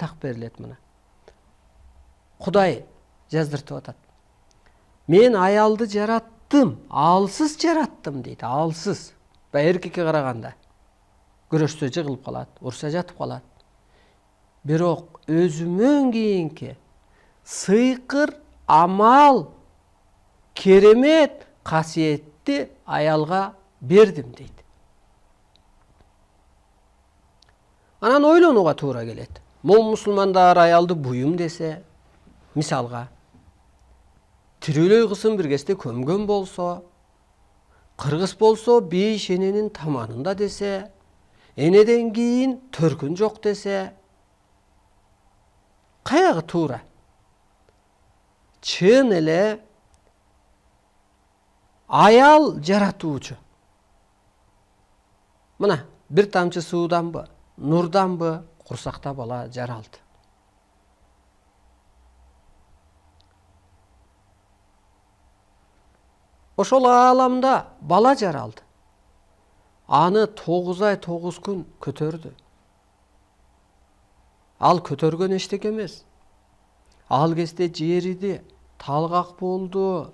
так берилет мына. Кудай жаздыртып атат. Мен аялды жараттым, алсыз жараттым дейт, алсыз. Эркекке караганда. Күрөшсө жыгылып калат, урса жатып калат. Бирок өзүмөн кийинки сыйкыр, амал, керемет, касиетти аялга бердим дейт. Анан ойлонууга туура келет. Мом мусулмандар аялды буюм десе, мисалга, тирүүлөй кызын бир кезде көмгөн болсо, кыргыз болсо бейиш эненин таманында десе, энеден кийин төркүн жок десе, каягы туура? Чын эле аял жаратуучу. Мына бир тамчы сууданбы, нурданбы курсакта бала жаралды. Ошол ааламда бала жаралды. Аны 9 ай 9 күн көтөрдү. Ал көтөргөн эчтеке эмес. Ал кезде жериди, талгак болду,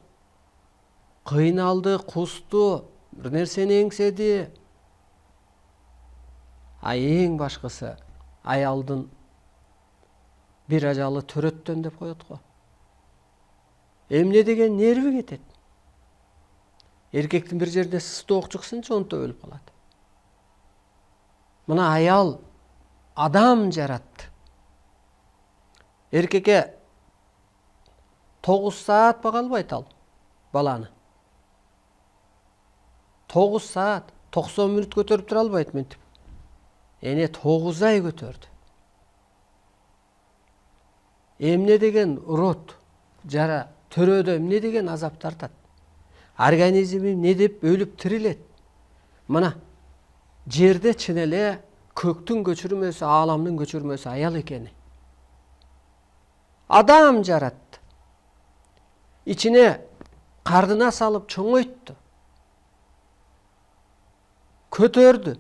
кыйналды, кусту, бир нерсени эңседи. Эң башкысы аялдын бир ажалы төрөттөн деп коет го. Эмне деген нерви кетет. Эркектин бир жерде сыстоок чыксынчы онто өлүп калат. Мына аял адам жаратты. Эркекке 9 саат бага албайт ал баланы. 9 саат, 90 мүнөт көтөрүп тура албайт мынтип. Эне 9 ай көтөрдү. Эмне деген урот, жара, төрөдө эмне деген азап тартат. Организми не деп өлүп тирилет. Мына жерде чын эле көктүн көчүрмөсү, ааламдын көчүрмөсү аял экени. Адам жаратты. İçine kardına salıp çoğuyttu. Kötördü.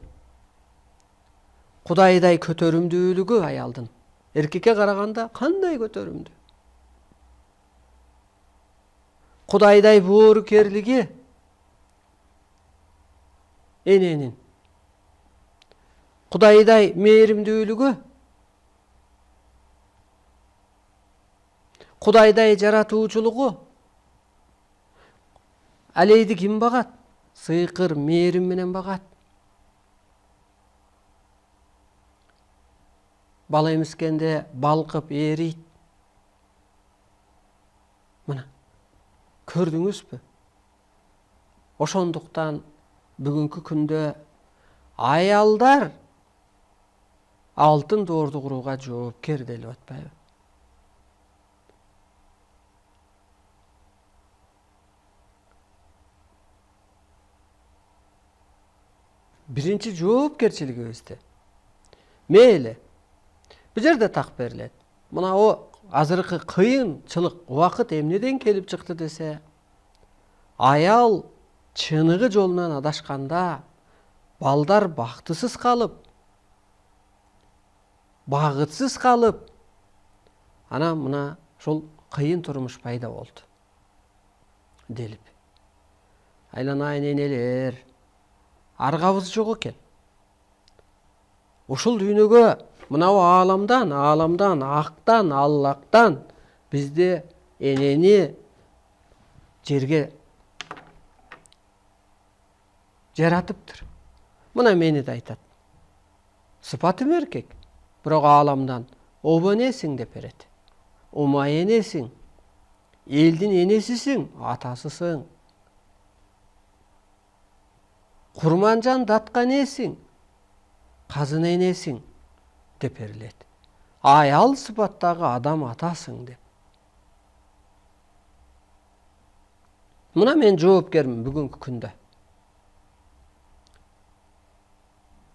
Kudayday kötörümdүүлүгү ayaldın. Erkekке karaganda kanday kötörümdü. Kudayday buurukerligi enenin. Kudayday mээримдүүлүгү, Kudayday жаратуучулугу алейди ким багат? Сыйкыр мээрим менен багат. Бала эмискенде балкып ээрийт. Мына көрдүңүзбү? Ошондуктан бүгүнкү күндө аялдар алтын доорду курууга жоопкер делип атпайбы? Биринчи жоопкерчилигибизди мейли бул жерде так берилет. Мына о азыркы кыйынчылык убакыт эмнеден келип чыкты десе, аял чыныгы жолунан адашканда балдар бактысыз калып, багытсыз калып, анан мына ошол кыйын турмуш пайда болду делип. Айланайын энелер, аргабыз жок экен. Ушул дүйнөгө мынау ааламдан, актан, аллактан бизди энени жерге жаратыптыр. Мына мени да айтат. Сыпатым эркек, бирок ааламдан оба энесиң деп берет. Умай энесиң, элдин энесисиң, атасысың. Курманжан датка энесиң, казын энесиң деп берилет. Аял сыпаттагы адам атасың деп. Мына мен жоопкермин бүгүнкү күндө.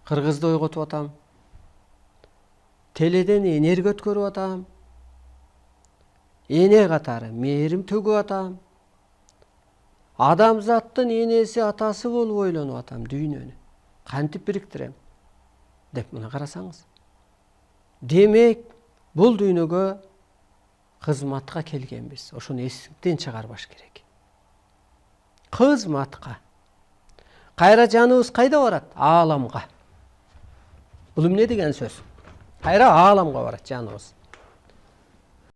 Кыргызды ойготуп атам. Теледен энерги өткөрүп атам. Эне катары мээрим төгүп атам. Адамзаттын энеси атасы болуп ойлонуп атам дүйнөнү. Кантип бириктирем деп мына карасаңыз. Демек, Бул дүйнөгө кызматка келгенбиз. Ошону эстен чыгарбаш керек. Кызматка. Кайра жаныбыз кайда барат? Ааламга. Бул эмне деген сөз? Кайра ааламга барат жаныбыз.